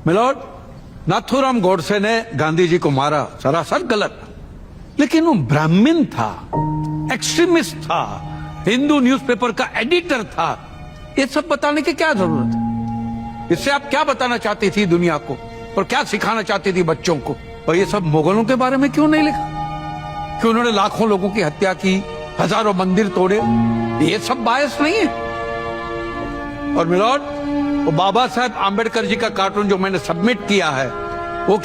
Milord, Nathuram Godse ने गांधी जी को मारा, सरासर गलत, लेकिन वो ब्राह्मण था, एक्सट्रीमिस्ट था, हिंदू न्यूज़पेपर का एडिटर था। ये सब बताने की क्या जरूरत है? इससे आप क्या बताना चाहती थी दुनिया को और क्या सिखाना चाहती थी बच्चों को? और ये सब मुगलों के बारे में क्यों नहीं लिखा कि उन्होंने लाखों लोगों की हत्या की, हजारों मंदिर तोड़े? ये सब बायस नहीं है। और मिलोड, वो बाबा साहेब आंबेडकर जी का कार्टून जो मैंने सबमिट किया है, वो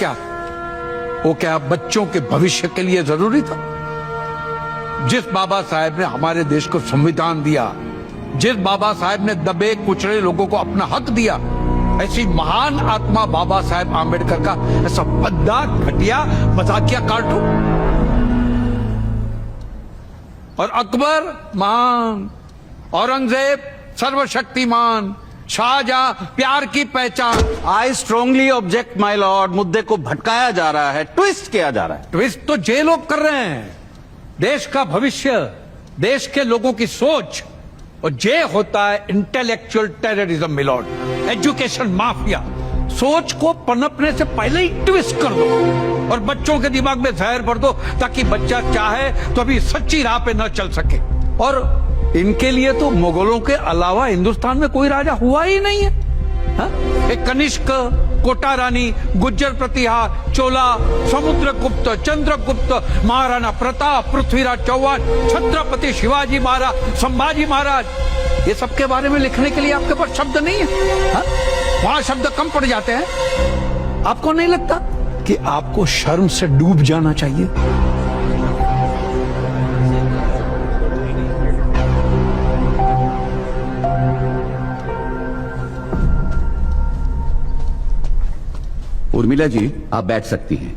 क्या बच्चों के भविष्य के लिए जरूरी था? जिस बाबा साहेब ने हमारे देश को संविधान दिया, जिस बाबा साहेब ने दबे कुचले लोगों को अपना हक दिया, ऐसी महान आत्मा बाबा साहेब आंबेडकर का ऐसा भद्दा, घटिया, मजाकिया कार्टून। और अकबर महान, औरंगजेब सर्वशक्तिमान, शाहजहां प्यार की पहचान। I strongly object my Lord. मुद्दे को भटकाया जा रहा है, ट्विस्ट किया जा रहा है। ट्विस्ट तो जे लोग कर रहे हैं। देश का भविष्य, देश के लोगों की सोच, और जे होता है intellectual terrorism milord, education mafia. सोच को पनपने से पहले ही ट्विस्ट कर दो और बच्चों के दिमाग में जहर भर दो ताकि बच्चा चाहे तो अभी सच्ची राह पे न चल सके। और इनके लिए तो मुगलों के अलावा हिंदुस्तान में कोई राजा हुआ ही नहीं है। एक कनिष्क, कोटा रानी, गुज्जर प्रतिहार, चोला, समुद्रगुप्त, चंद्रगुप्त, महाराणा प्रताप, पृथ्वीराज चौहान, छत्रपति शिवाजी महाराज, संभाजी महाराज, ये सब के बारे में लिखने के लिए आपके पास शब्द नहीं है। वहां शब्द कम पड़ जाते हैं। आपको नहीं लगता कि आपको शर्म से डूब जाना चाहिए? उर्मिला जी, आप बैठ सकती हैं।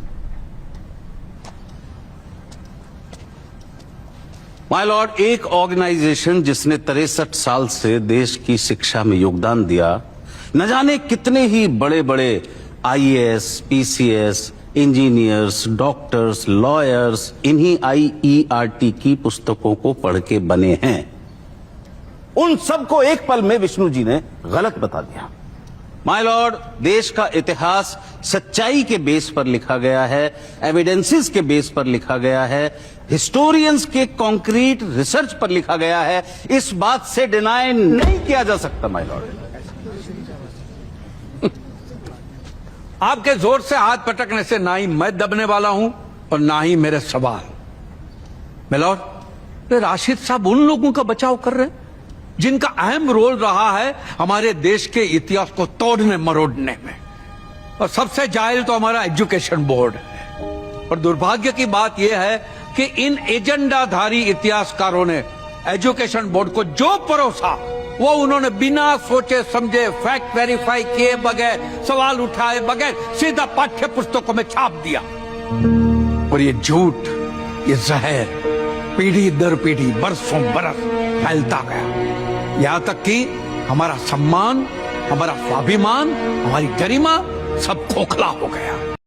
माय लॉर्ड, एक ऑर्गेनाइजेशन जिसने 63 साल से देश की शिक्षा में योगदान दिया, न जाने कितने ही बड़े बड़े IAS, PCS, engineers, doctors, lawyers इन्हीं IERT की पुस्तकों को पढ़ के बने हैं, उन सबको एक पल में विष्णु जी ने गलत बता दिया। माय लॉर्ड, देश का इतिहास सच्चाई के बेस पर लिखा गया है, एविडेंसेस के बेस पर लिखा गया है, हिस्टोरियंस के कॉन्क्रीट रिसर्च पर लिखा गया है। इस बात से डिनाई नहीं किया जा सकता माय लॉर्ड। आपके जोर से हाथ पटकने से ना ही मैं दबने वाला हूं और ना ही मेरे सवाल। मिलोड, राशिद साहब उन लोगों का बचाव कर रहे हैं जिनका अहम रोल रहा है हमारे देश के इतिहास को तोड़ने मरोड़ने में। और सबसे जाहिल तो हमारा एजुकेशन बोर्ड है। और दुर्भाग्य की बात यह है कि इन एजेंडाधारी इतिहासकारों ने एजुकेशन बोर्ड को जो परोसा वो उन्होंने बिना सोचे समझे, फैक्ट वेरीफाई किए बगैर, सवाल उठाए बगैर सीधा पाठ्य पुस्तकों में छाप दिया। और ये झूठ, ये जहर पीढ़ी दर पीढ़ी, बरसों बरस फैलता गया, यहां तक कि हमारा सम्मान, हमारा स्वाभिमान, हमारी गरिमा सब खोखला हो गया।